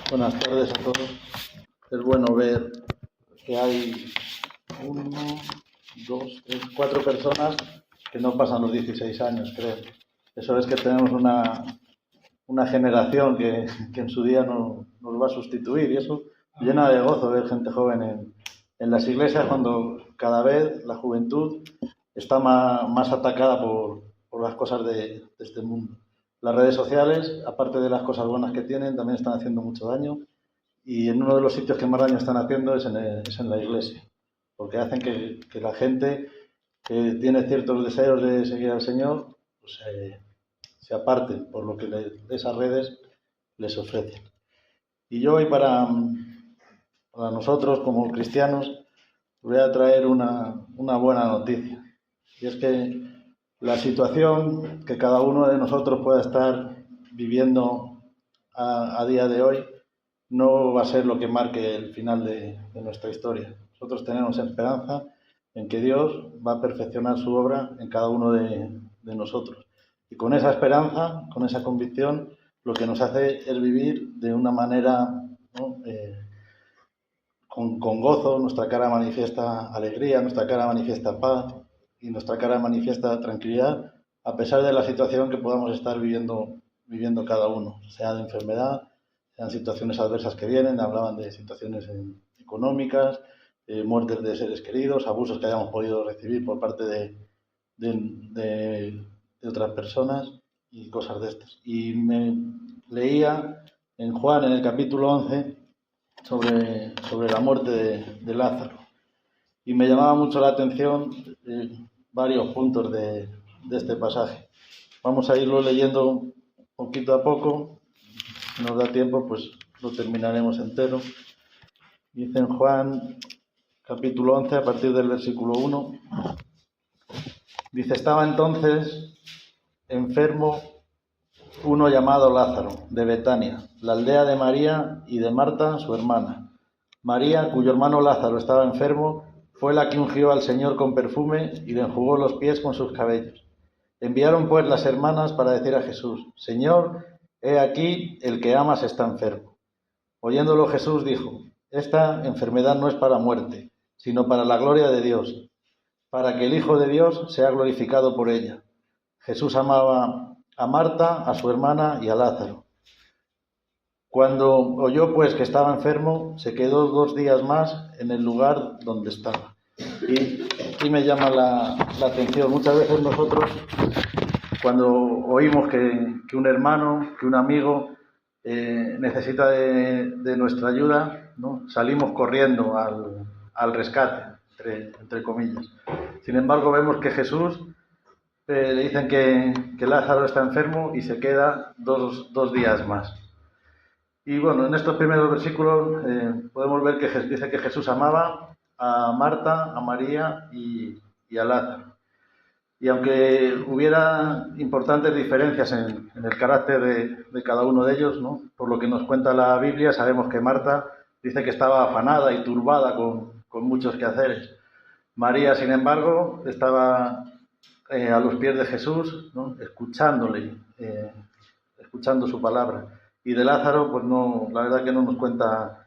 Buenas tardes a todos. Es bueno ver que hay uno, dos, tres, cuatro personas que no pasan los 16 años, creo. Eso es que tenemos una generación que en su día nos va a sustituir, y eso llena de gozo ver gente joven en las iglesias, cuando cada vez la juventud está más atacada por las cosas de este mundo. Las redes sociales, aparte de las cosas buenas que tienen, también están haciendo mucho daño, y en uno de los sitios que más daño están haciendo es en la iglesia, porque hacen que la gente que tiene ciertos deseos de seguir al Señor pues, se aparten por lo que esas redes les ofrecen. Y yo hoy para nosotros como cristianos voy a traer una buena noticia, y es que la situación que cada uno de nosotros pueda estar viviendo a día de hoy no va a ser lo que marque el final de nuestra historia. Nosotros tenemos esperanza en que Dios va a perfeccionar su obra en cada uno de nosotros. Y con esa esperanza, con esa convicción, lo que nos hace es vivir de una manera, ¿no? Con gozo. Nuestra cara manifiesta alegría, nuestra cara manifiesta paz y nuestra cara manifiesta tranquilidad, a pesar de la situación que podamos estar viviendo cada uno, sea de enfermedad, sean situaciones adversas que vienen. Hablaban de situaciones económicas, muertes de seres queridos, abusos que hayamos podido recibir por parte de otras personas y cosas de estas. Y me leía en Juan, en el capítulo 11, sobre la muerte de Lázaro. Y me llamaba mucho la atención varios puntos de este pasaje. Vamos a irlo leyendo poquito a poco. Si nos da tiempo, pues lo terminaremos entero. Dice en Juan, capítulo 11, a partir del versículo 1. Dice: estaba entonces enfermo uno llamado Lázaro, de Betania, la aldea de María y de Marta, su hermana. María, cuyo hermano Lázaro estaba enfermo, fue la que ungió al Señor con perfume y le enjugó los pies con sus cabellos. Enviaron pues las hermanas para decir a Jesús: Señor, he aquí, el que amas está enfermo. Oyéndolo Jesús dijo: esta enfermedad no es para muerte, sino para la gloria de Dios, para que el Hijo de Dios sea glorificado por ella. Jesús amaba a Marta, a su hermana y a Lázaro. Cuando oyó pues que estaba enfermo, se quedó 2 días más en el lugar donde estaba. Y aquí me llama la atención. Muchas veces nosotros, cuando oímos que un hermano, que un amigo necesita de nuestra ayuda, ¿no?, salimos corriendo al rescate, entre comillas. Sin embargo, vemos que Jesús le dicen que Lázaro está enfermo y se queda dos días más. Y bueno, en estos primeros versículos podemos ver que dice que Jesús amaba a Marta, a María y a Lázaro. Y aunque hubiera importantes diferencias en el carácter de cada uno de ellos, ¿no?, por lo que nos cuenta la Biblia, sabemos que Marta dice que estaba afanada y turbada con muchos quehaceres. María, sin embargo, estaba a los pies de Jesús, ¿no?, escuchándole, escuchando su palabra. Y de Lázaro, pues no, la verdad que no nos cuenta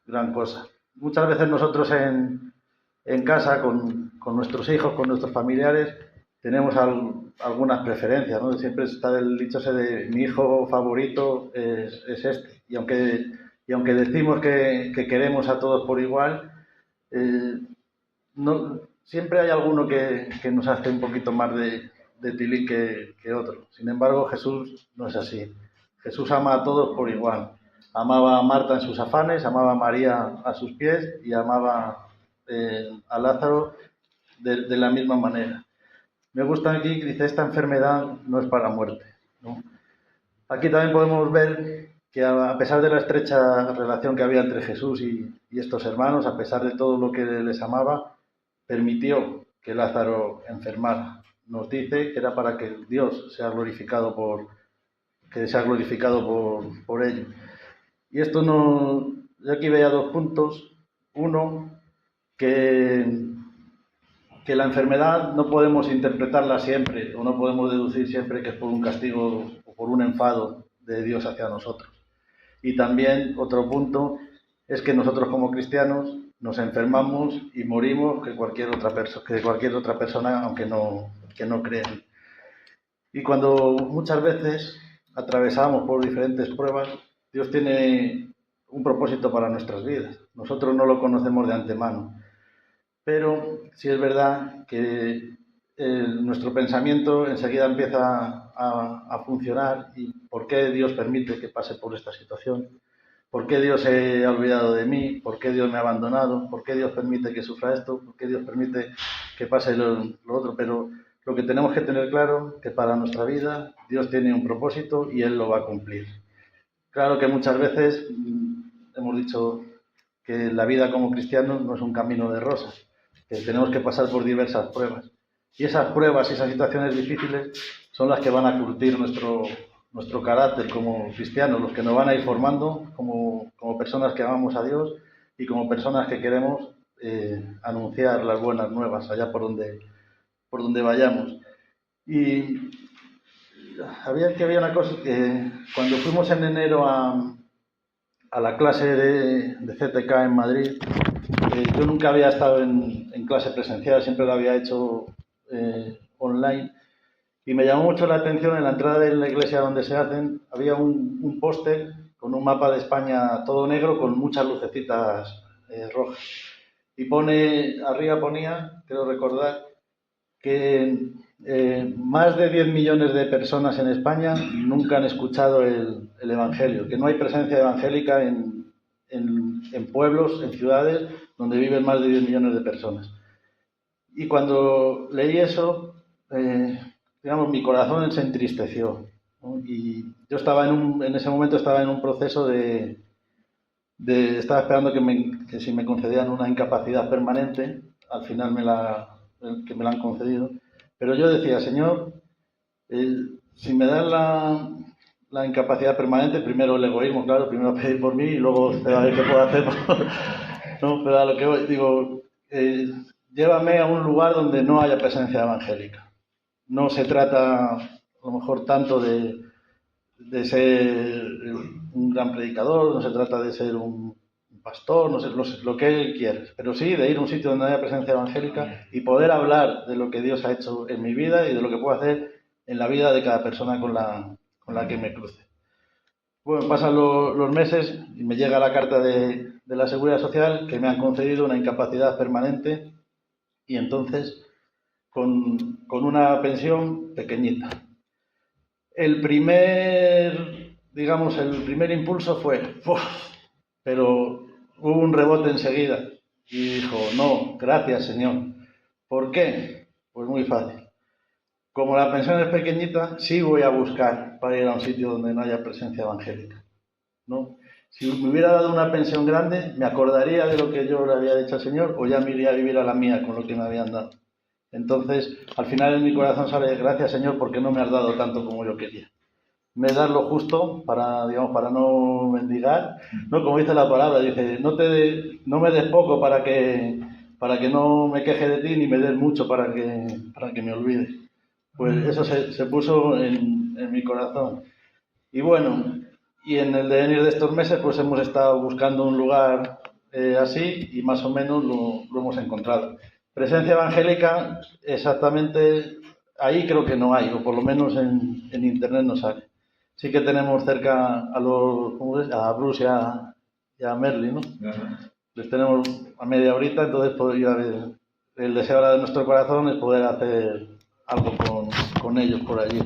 gran cosa. Muchas veces nosotros en casa, con nuestros hijos, con nuestros familiares, tenemos algunas preferencias, ¿no? Siempre está el dicho ese de mi hijo favorito es este. Y aunque decimos que queremos a todos por igual, no, siempre hay alguno que nos hace un poquito más de tilín que otro. Sin embargo, Jesús no es así. Jesús ama a todos por igual. Amaba a Marta en sus afanes, amaba a María a sus pies y amaba a Lázaro de la misma manera. Me gusta aquí que dice: esta enfermedad no es para muerte, ¿no? Aquí también podemos ver que a pesar de la estrecha relación que había entre Jesús y estos hermanos, a pesar de todo lo que les amaba, permitió que Lázaro enfermara. Nos dice que era para que Dios sea glorificado por ello. Y esto no, yo aquí veía 2 puntos. Uno, que la enfermedad no podemos interpretarla siempre, o no podemos deducir siempre que es por un castigo o por un enfado de Dios hacia nosotros. Y también otro punto es que nosotros como cristianos nos enfermamos y morimos que cualquier otra persona, aunque no crean. Y cuando muchas veces atravesamos por diferentes pruebas, Dios tiene un propósito para nuestras vidas. Nosotros no lo conocemos de antemano. Pero sí es verdad que nuestro pensamiento enseguida empieza a funcionar. ¿Y por qué Dios permite que pase por esta situación? ¿Por qué Dios se ha olvidado de mí? ¿Por qué Dios me ha abandonado? ¿Por qué Dios permite que sufra esto? ¿Por qué Dios permite que pase lo otro? Pero lo que tenemos que tener claro es que para nuestra vida Dios tiene un propósito y Él lo va a cumplir. Claro que muchas veces hemos dicho que la vida como cristianos no es un camino de rosas, que tenemos que pasar por diversas pruebas. Y esas pruebas y esas situaciones difíciles son las que van a curtir nuestro carácter como cristianos, los que nos van a ir formando como personas que amamos a Dios y como personas que queremos anunciar las buenas nuevas allá por donde vayamos. Y había una cosa que cuando fuimos en enero a la clase de CTK en Madrid, yo nunca había estado en clase presencial, siempre lo había hecho online, y me llamó mucho la atención en la entrada de la iglesia donde se hacen, había un póster con un mapa de España todo negro con muchas lucecitas rojas. Y arriba ponía, quiero recordar, que más de 10 millones de personas en España nunca han escuchado el Evangelio, que no hay presencia evangélica en pueblos, en ciudades donde viven más de 10 millones de personas. Y cuando leí eso, digamos, mi corazón se entristeció, ¿no? Y yo en ese momento estaba en un proceso estaba esperando que si me concedían una incapacidad permanente, al final me la han concedido, pero yo decía, Señor, si me dan la incapacidad permanente, primero el egoísmo, claro, primero pedir por mí y luego a ver qué puedo hacer. No, pero a lo que voy, digo, llévame a un lugar donde no haya presencia evangélica. No se trata, a lo mejor, tanto de ser un gran predicador, no se trata de ser un pastor, no sé, lo que él quiera, pero sí de ir a un sitio donde haya presencia evangélica y poder hablar de lo que Dios ha hecho en mi vida y de lo que puedo hacer en la vida de cada persona con la que me cruce. Bueno, pasan los meses y me llega la carta de la Seguridad Social que me han concedido una incapacidad permanente y entonces con una pensión pequeñita. El primer impulso fue, ¡uf! Pero hubo un rebote enseguida y dijo, no, gracias Señor. ¿Por qué? Pues muy fácil. Como la pensión es pequeñita, sí voy a buscar para ir a un sitio donde no haya presencia evangélica, ¿no? Si me hubiera dado una pensión grande, me acordaría de lo que yo le había dicho al Señor o ya me iría a vivir a la mía con lo que me habían dado. Entonces, al final en mi corazón sale, gracias Señor porque no me has dado tanto como yo quería. Me das lo justo para no mendigar, ¿no? Como dice la palabra, dice, no me des poco para que no me queje de ti, ni me des mucho para que me olvides. Pues eso se puso en mi corazón. Y bueno, y en el devenir de estos meses, pues hemos estado buscando un lugar así y más o menos lo hemos encontrado. Presencia evangélica, exactamente, ahí creo que no hay, o por lo menos en internet no sale. Sí que tenemos cerca a Bruce y a Merly, ¿no? Uh-huh. Les tenemos a media horita, entonces el deseo ahora de nuestro corazón es poder hacer algo con ellos por allí.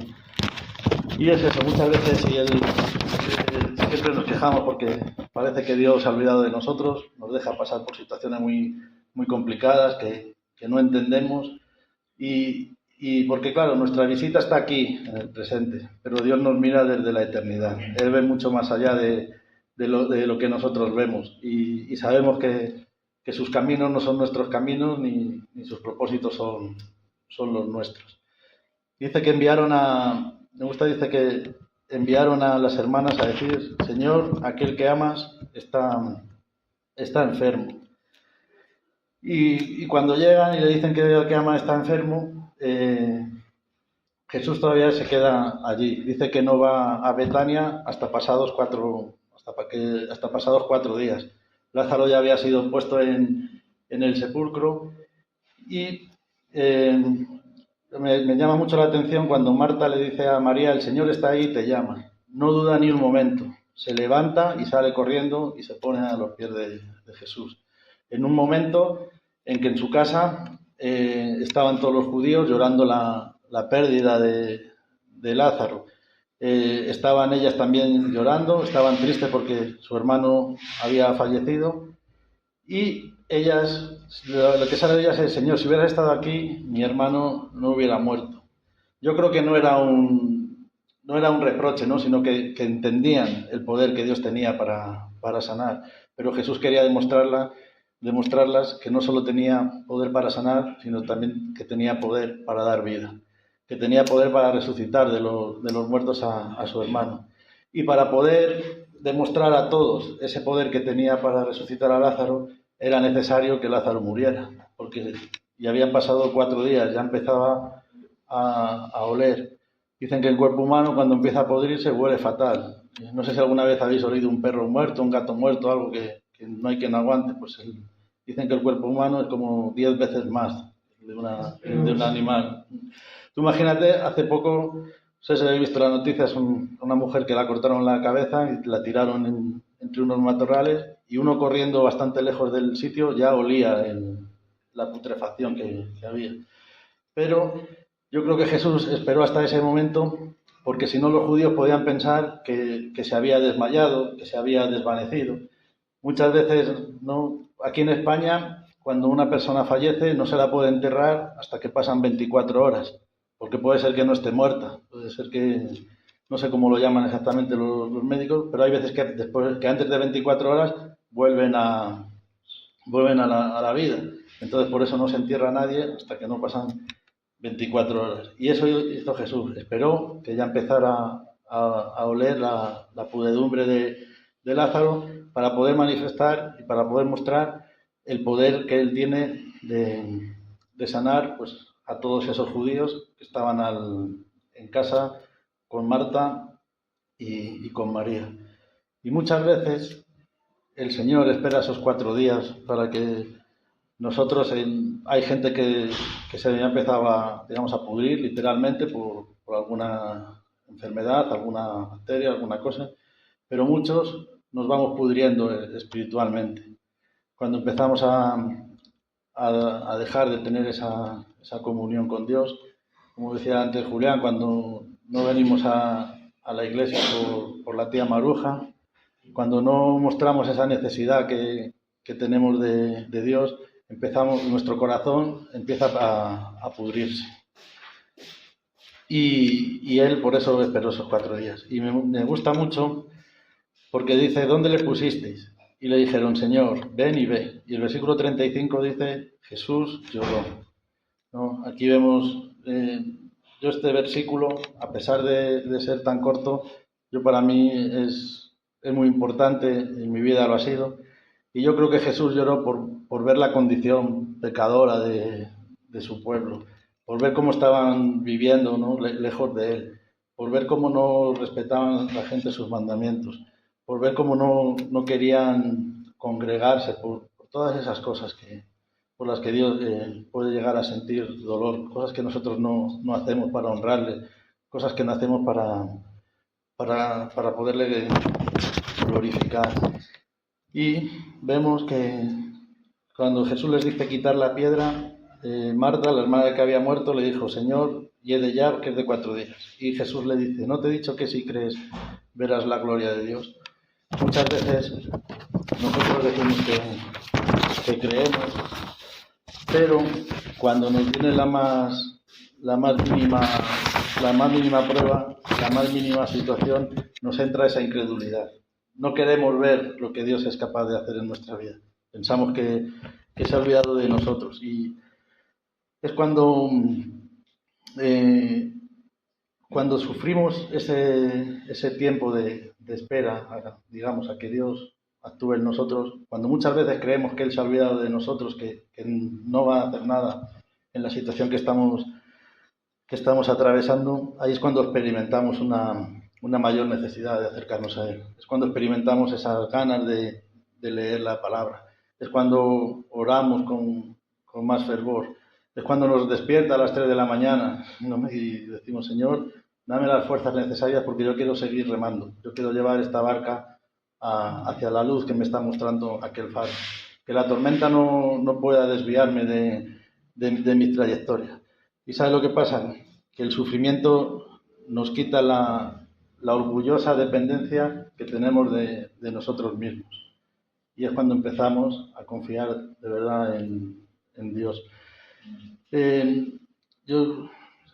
Y es eso, muchas veces siempre nos quejamos porque parece que Dios se ha olvidado de nosotros, nos deja pasar por situaciones muy, muy complicadas que no entendemos y porque claro, nuestra visita está aquí, en el presente, pero Dios nos mira desde la eternidad. Él ve mucho más allá de lo que nosotros vemos y sabemos que sus caminos no son nuestros caminos ni sus propósitos son los nuestros. Dice que dice que enviaron a las hermanas a decir, Señor, aquel que amas está enfermo. Y cuando llegan y le dicen que el que ama está enfermo, Jesús todavía se queda allí. Dice que no va a Betania hasta pasados hasta pasados 4 días. Lázaro ya había sido puesto en el sepulcro y me llama mucho la atención cuando Marta le dice a María, el Señor está ahí y te llama. No duda ni un momento, se levanta y sale corriendo y se pone a los pies de Jesús. En un momento en que en su casa estaban todos los judíos llorando la pérdida de Lázaro. Estaban ellas también llorando, estaban tristes porque su hermano había fallecido y ellas, lo que sale de ellas es, Señor, si hubieras estado aquí, mi hermano no hubiera muerto. Yo creo que no era un reproche, ¿no? Sino que entendían el poder que Dios tenía para sanar. Pero Jesús quería demostrarlas que no solo tenía poder para sanar, sino también que tenía poder para dar vida, que tenía poder para resucitar de los muertos a su hermano. Y para poder demostrar a todos ese poder que tenía para resucitar a Lázaro, era necesario que Lázaro muriera, porque ya habían pasado 4 días, ya empezaba a oler. Dicen que el cuerpo humano cuando empieza a podrirse huele fatal. No sé si alguna vez habéis olido un perro muerto, un gato muerto, algo que no hay quien aguante. Pues dicen que el cuerpo humano es como 10 veces más de un animal. Tú imagínate, hace poco, no sé si habéis visto las noticias, una mujer que la cortaron la cabeza y la tiraron entre unos matorrales y uno corriendo bastante lejos del sitio ya olía la putrefacción que había. Pero yo creo que Jesús esperó hasta ese momento porque si no los judíos podían pensar que se había desmayado, que se había desvanecido. Muchas veces, ¿no? Aquí en España, cuando una persona fallece, no se la puede enterrar hasta que pasan 24 horas, porque puede ser que no esté muerta, puede ser que, no sé cómo lo llaman exactamente los médicos, pero hay veces que antes de 24 horas vuelven a la vida. Entonces, por eso no se entierra a nadie hasta que no pasan 24 horas. Y eso hizo Jesús. Esperó que ya empezara a oler la pudredumbre de Lázaro para poder manifestar y para poder mostrar el poder que él tiene de sanar pues, a todos esos judíos que estaban en casa con Marta y con María. Y muchas veces el Señor espera esos 4 días para que nosotros, hay gente que se había empezado a pudrir literalmente por alguna enfermedad, alguna bacteria, alguna cosa, pero muchos nos vamos pudriendo espiritualmente. Cuando empezamos a dejar de tener esa comunión con Dios, como decía antes Julián, cuando no venimos a la iglesia por la tía Maruja, cuando no mostramos esa necesidad que tenemos de Dios, nuestro corazón empieza a pudrirse. Y él por eso esperó esos 4 días. Y me gusta mucho porque dice, ¿dónde le pusisteis? Y le dijeron, Señor, ven y ve. Y el versículo 35 dice, Jesús lloró. ¿No? Aquí vemos, yo este versículo, a pesar de ser tan corto, para mí es muy importante, en mi vida lo ha sido. Y yo creo que Jesús lloró por ver la condición pecadora de su pueblo, por ver cómo estaban viviendo, ¿no? Lejos de Él, por ver cómo no respetaban la gente sus mandamientos, por ver cómo no querían congregarse, por todas esas cosas por las que Dios puede llegar a sentir dolor, cosas que nosotros no hacemos para honrarle, cosas que no hacemos para poderle glorificar. Y vemos que cuando Jesús les dice quitar la piedra, Marta, la hermana que había muerto, le dijo, Señor, yede ya, que es de 4 días. Y Jesús le dice, ¿no te he dicho que si crees verás la gloria de Dios? Muchas veces nosotros decimos que creemos, pero cuando nos viene la más mínima prueba, la más mínima situación, nos entra esa incredulidad. No queremos ver lo que Dios es capaz de hacer en nuestra vida. Pensamos que se ha olvidado de nosotros. Y es cuando sufrimos ese tiempo de espera, a que Dios actúe en nosotros, cuando muchas veces creemos que Él se ha olvidado de nosotros, que no va a hacer nada en la situación que estamos atravesando, ahí es cuando experimentamos una mayor necesidad de acercarnos a Él. Es cuando experimentamos esas ganas de leer la palabra. Es cuando oramos con más fervor. Es cuando nos despierta a las 3 de la mañana, ¿no? Y decimos, Señor, dame las fuerzas necesarias porque yo quiero seguir remando. Yo quiero llevar esta barca hacia la luz que me está mostrando aquel faro. Que la tormenta no pueda desviarme de mi trayectoria. ¿Y sabes lo que pasa? Que el sufrimiento nos quita la orgullosa dependencia que tenemos de nosotros mismos. Y es cuando empezamos a confiar de verdad en Dios. Yo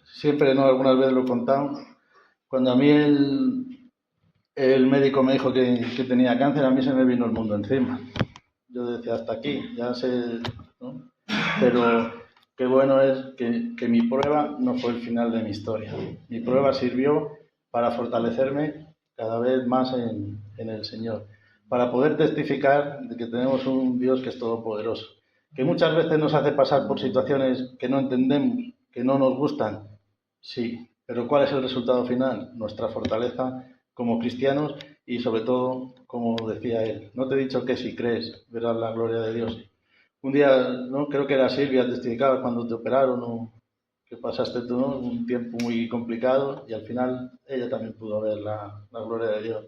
siempre, ¿no?, algunas veces lo he contado, cuando a mí el médico me dijo que tenía cáncer, a mí se me vino el mundo encima. Yo decía, hasta aquí, ya sé, ¿no? Pero qué bueno es que mi prueba no fue el final de mi historia. Mi prueba sirvió para fortalecerme cada vez más en el Señor, para poder testificar de que tenemos un Dios que es todopoderoso, que muchas veces nos hace pasar por situaciones que no entendemos, que no nos gustan, sí, pero ¿cuál es el resultado final? Nuestra fortaleza como cristianos y sobre todo, como decía él, no te he dicho que si crees verás la gloria de Dios. Un día, ¿no?, creo que era Silvia, testificaba cuando te operaron o que pasaste tú, ¿no?, un tiempo muy complicado y al final ella también pudo ver la gloria de Dios.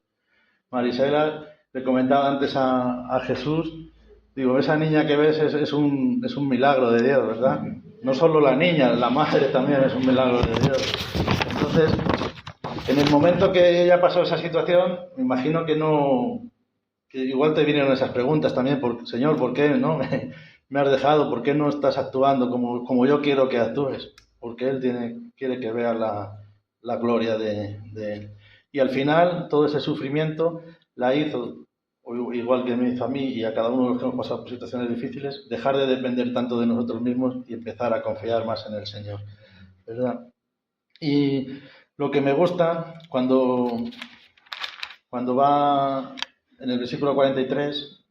Marisela le comentaba antes a Jesús, digo, esa niña que ves es un milagro de Dios, ¿verdad? No solo la niña, la madre también es un milagro de Dios. Entonces, en el momento que ella pasó esa situación, me imagino que igual te vinieron esas preguntas también, Señor, ¿por qué no me has dejado? ¿Por qué no estás actuando como yo quiero que actúes? Porque Él quiere que vea la gloria de Él. Y al final, todo ese sufrimiento la hizo, igual que me hizo a mí y a cada uno de los que hemos pasado por situaciones difíciles, dejar de depender tanto de nosotros mismos y empezar a confiar más en el Señor, ¿verdad? Y lo que me gusta cuando va en el versículo 43,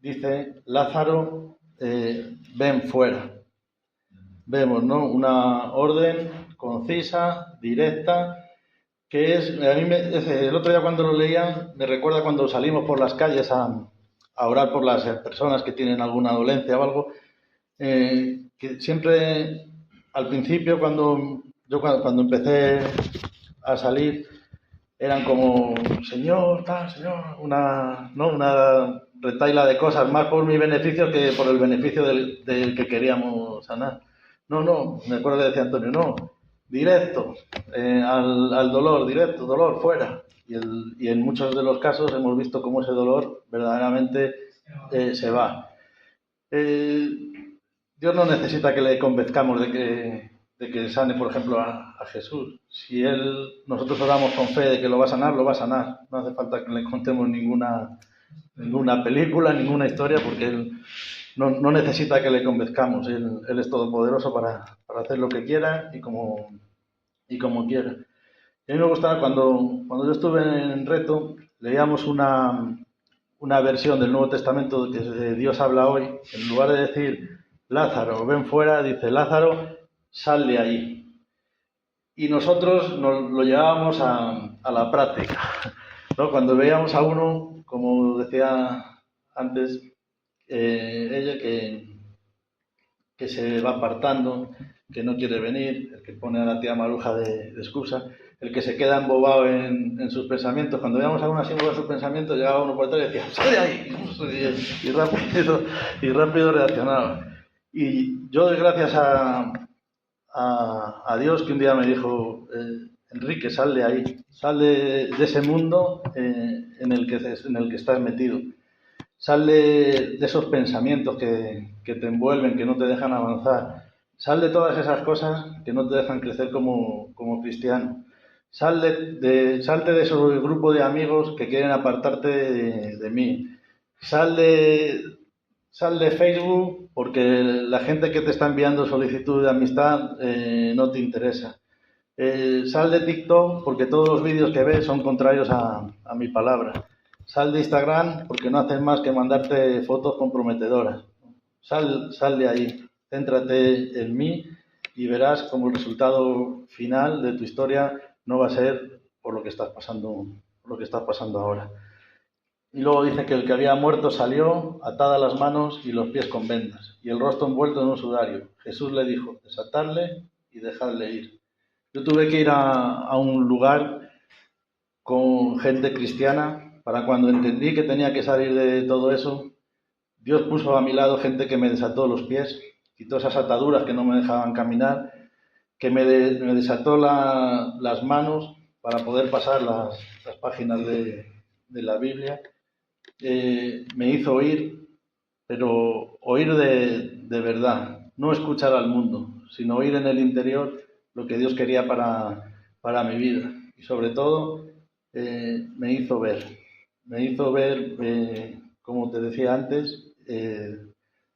dice, Lázaro, ven fuera. Vemos, ¿no?, una orden concisa, directa, que es, el otro día cuando lo leía, me recuerda cuando salimos por las calles a orar por las personas que tienen alguna dolencia o algo, que siempre al principio cuando empecé a salir eran como Señor, una retaila de cosas más por mi beneficio que por el beneficio del que queríamos sanar. Me acuerdo que decía Antonio, directo al dolor, directo, dolor, fuera. Y en muchos de los casos hemos visto cómo ese dolor verdaderamente se va. Dios no necesita que le convenzcamos de que sane, por ejemplo, a Jesús. Si nosotros oramos con fe de que lo va a sanar, lo va a sanar. No hace falta que le contemos ninguna película, ninguna historia, porque Él no necesita que le convenzcamos. Él es todopoderoso para hacer lo que quiera y como quiera. Y a mí me gustaba cuando yo estuve en Reto, leíamos una versión del Nuevo Testamento que es de Dios habla hoy. En lugar de decir Lázaro, ven fuera, dice Lázaro, sal de ahí. Y nosotros nos lo llevábamos a la práctica, ¿no? Cuando veíamos a uno, como decía antes ella, que se va apartando, que no quiere venir, el que pone a la tía Maruja de excusa, el que se queda embobado en sus pensamientos. Cuando veíamos a uno así embobado en sus pensamientos, llegaba uno por detrás y decía, ¡sal de ahí! Y rápido reaccionaba. Y yo doy gracias a Dios que un día me dijo, Enrique, sal de ahí, sal de ese mundo en el que estás metido. Sal de esos pensamientos que te envuelven, que no te dejan avanzar. Sal de todas esas cosas que no te dejan crecer como cristiano. Salte de ese grupo de amigos que quieren apartarte de mí. Sal de Facebook porque la gente que te está enviando solicitud de amistad no te interesa. Sal de TikTok porque todos los vídeos que ves son contrarios a mi palabra. Sal de Instagram porque no hacen más que mandarte fotos comprometedoras. Sal de ahí, céntrate en mí y verás como el resultado final de tu historia no va a ser por lo que estás pasando, por lo que estás pasando ahora. Y luego dice que el que había muerto salió, atadas las manos y los pies con vendas, y el rostro envuelto en un sudario. Jesús le dijo, desatadle y dejadle ir. Yo tuve que ir a un lugar con gente cristiana para cuando entendí que tenía que salir de todo eso. Dios puso a mi lado gente que me desató los pies, quitó esas ataduras que no me dejaban caminar, que me desató las manos para poder pasar las páginas de la Biblia. Me hizo oír, pero oír de verdad, no escuchar al mundo, sino oír en el interior lo que Dios quería para mi vida. Y sobre todo, me hizo ver, como te decía antes,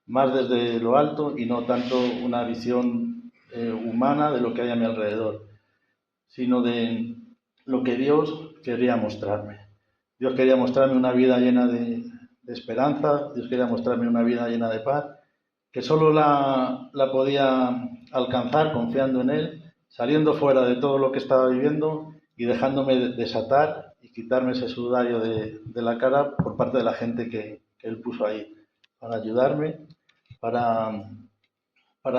más desde lo alto y no tanto una visión humana de lo que hay a mi alrededor, sino de lo que Dios quería mostrarme. Dios quería mostrarme una vida llena de esperanza, Dios quería mostrarme una vida llena de paz, que solo la podía alcanzar confiando en Él, saliendo fuera de todo lo que estaba viviendo y dejándome desatar y quitarme ese sudario de la cara por parte de la gente que Él puso ahí, para ayudarme, para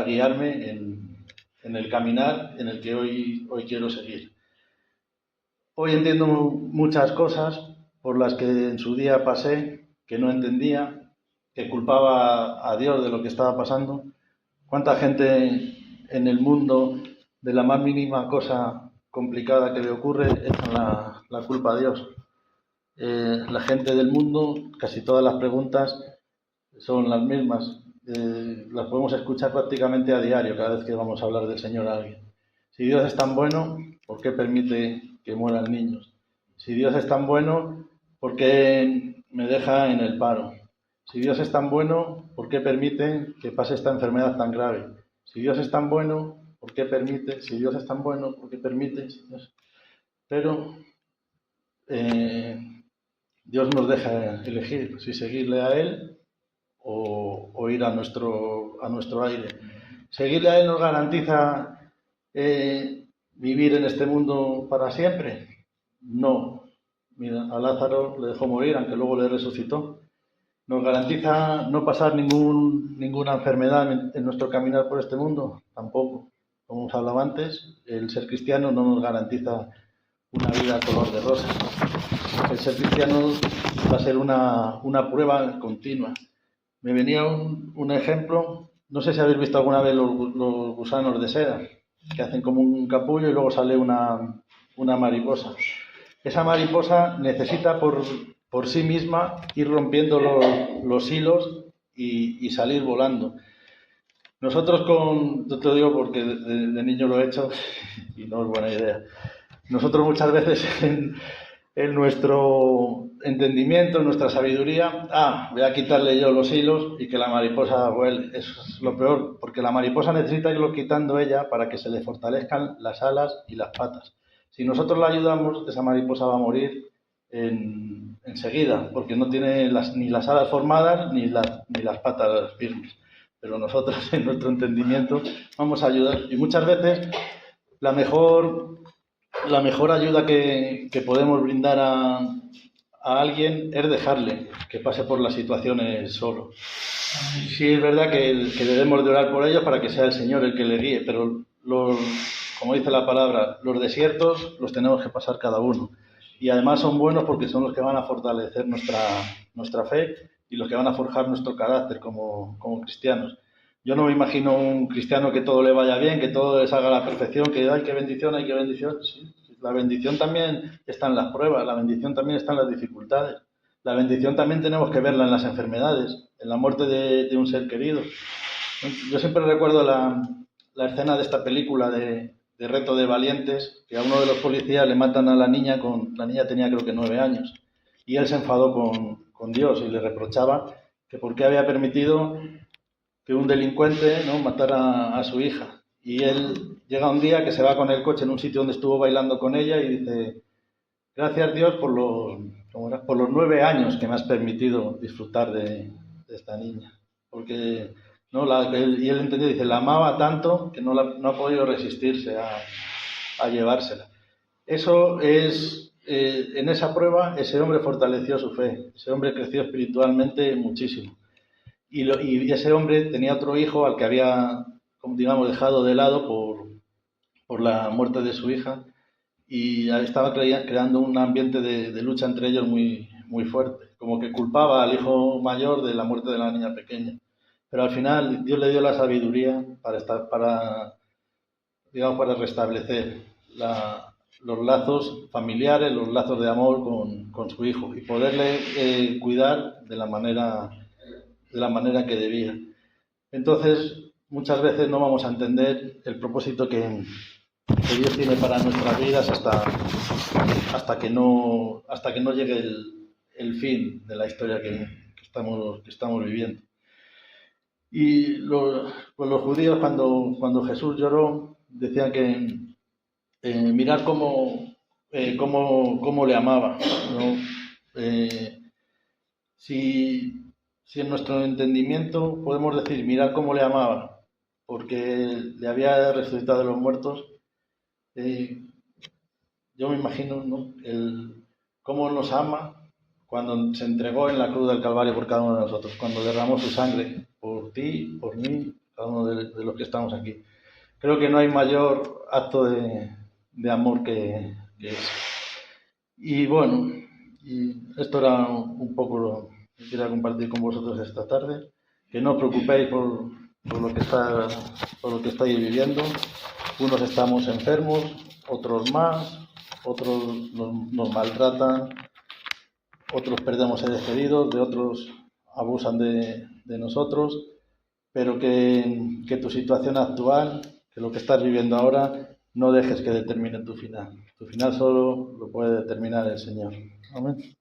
guiarme en el caminar en el que hoy quiero seguir. Hoy entiendo muchas cosas por las que en su día pasé, que no entendía, que culpaba a Dios de lo que estaba pasando. ¿Cuánta gente en el mundo, de la más mínima cosa complicada que le ocurre, echan la culpa a Dios? La gente del mundo, casi todas las preguntas son las mismas. Las podemos escuchar prácticamente a diario cada vez que vamos a hablar del Señor a alguien. Si Dios es tan bueno, ¿por qué permite que mueran niños? Si Dios es tan bueno, ¿por qué me deja en el paro? Si Dios es tan bueno, ¿por qué permite que pase esta enfermedad tan grave? Si Dios es tan bueno, ¿por qué permite? Si Dios es tan bueno, ¿por qué permite? Pero Dios nos deja elegir si seguirle a Él o ir a nuestro aire. Seguirle a Él nos garantiza vivir en este mundo para siempre. No. Mira, a Lázaro le dejó morir, aunque luego le resucitó. ¿Nos garantiza no pasar ninguna enfermedad en nuestro caminar por este mundo? Tampoco. Como os hablaba antes, el ser cristiano no nos garantiza una vida color de rosa. El ser cristiano va a ser una prueba continua. Me venía un ejemplo, no sé si habéis visto alguna vez los gusanos de seda, que hacen como un capullo y luego sale una mariposa. Esa mariposa necesita por sí misma ir rompiendo los hilos y salir volando. Nosotros yo te lo digo porque de niño lo he hecho y no es buena idea. Nosotros muchas veces en nuestro entendimiento, en nuestra sabiduría, voy a quitarle yo los hilos y que la mariposa vuele. Eso es lo peor, porque la mariposa necesita irlo quitando ella para que se le fortalezcan las alas y las patas. Si nosotros la ayudamos, esa mariposa va a morir enseguida, porque no tiene ni las alas formadas ni las patas firmes. Pero nosotros, en nuestro entendimiento, vamos a ayudar. Y muchas veces la mejor ayuda que podemos brindar a alguien es dejarle que pase por las situaciones solo. Sí, es verdad que debemos de orar por ellos para que sea el Señor el que le guíe, pero como dice la palabra, los desiertos los tenemos que pasar cada uno. Y además son buenos porque son los que van a fortalecer nuestra fe y los que van a forjar nuestro carácter como cristianos. Yo no me imagino un cristiano que todo le vaya bien, que todo le salga a la perfección, que ¡ay, qué bendición, ay, qué bendición! Sí, la bendición también está en las pruebas, la bendición también está en las dificultades. La bendición también tenemos que verla en las enfermedades, en la muerte de un ser querido. Yo siempre recuerdo la escena de esta película de Reto de Valientes, que a uno de los policías le matan a la niña, la niña tenía creo que 9 años, y él se enfadó con Dios y le reprochaba que por qué había permitido que un delincuente, ¿no?, matara a su hija. Y él llega un día que se va con el coche en un sitio donde estuvo bailando con ella y dice: gracias Dios por los 9 años que me has permitido disfrutar de esta niña. Porque y él entendió, dice, la amaba tanto que no ha podido resistirse a llevársela. Eso es, en esa prueba, ese hombre fortaleció su fe, ese hombre creció espiritualmente muchísimo. Y ese hombre tenía otro hijo al que había, como digamos, dejado de lado por la muerte de su hija y estaba creando un ambiente de lucha entre ellos muy, muy fuerte, como que culpaba al hijo mayor de la muerte de la niña pequeña. Pero al final Dios le dio la sabiduría digamos, para restablecer los lazos familiares, los lazos de amor con su hijo y poderle cuidar de la manera que debía. Entonces, muchas veces no vamos a entender el propósito que Dios tiene para nuestras vidas hasta que no llegue el fin de la historia que estamos viviendo. Y pues los judíos, cuando Jesús lloró, decían que mirar cómo le amaba, ¿no? Si en nuestro entendimiento podemos decir, mirar cómo le amaba, porque le había resucitado de los muertos, yo me imagino, ¿no? Cómo nos ama cuando se entregó en la cruz del Calvario por cada uno de nosotros, cuando derramó su sangre por ti, por mí, cada uno de los que estamos aquí. Creo que no hay mayor acto de amor que ese. Y bueno, y esto era un poco lo que quería compartir con vosotros esta tarde. Que no os preocupéis por lo que estáis viviendo. Unos estamos enfermos, otros más, otros nos maltratan, otros perdemos seres queridos, de otros abusan de nosotros, pero que tu situación actual, que lo que estás viviendo ahora, no dejes que determine tu final. Tu final solo lo puede determinar el Señor. Amén.